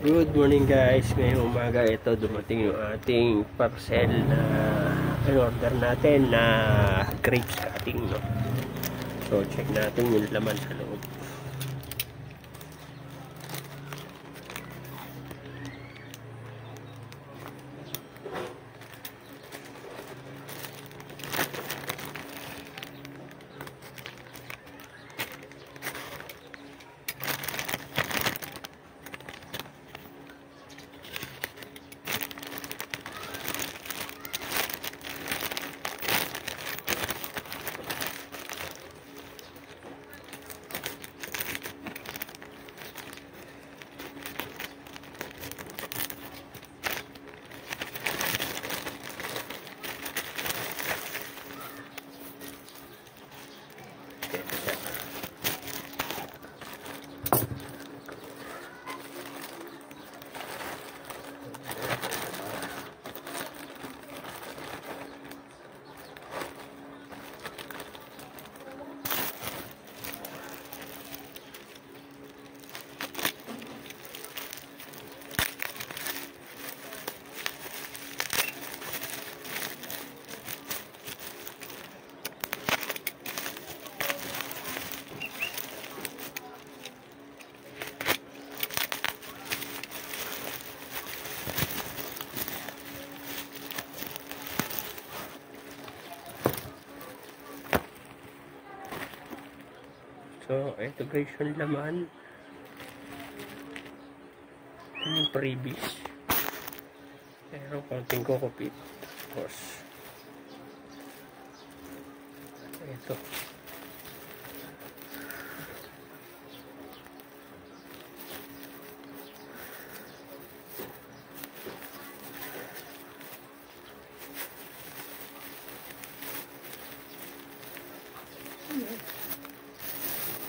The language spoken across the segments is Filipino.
Good morning guys, ngayong umaga ito dumating yung ating parcel na in-order natin na grapes cutting, no? So check natin yung laman sa loob. So, ito guys yung laman. Ito yung previous. Pero konting kokopit. Tapos, ito.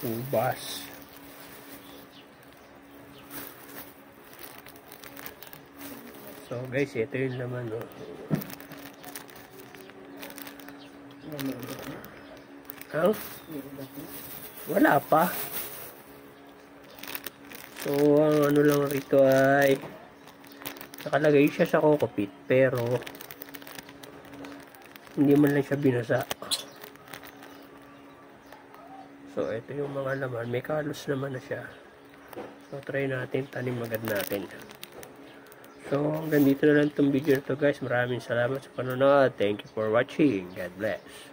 Ubas. So guys, ito yung laman, no? Huh? Wala pa. So ang ano lang rito ay nakalagay siya sa kokopit pero hindi man lang siya binasa. So, ito yung mga laman. May kalos naman na siya. So, try natin. Tanim agad natin. So, hanggang dito na lang itong video na ito guys. Maraming salamat sa panonood. Thank you for watching. God bless.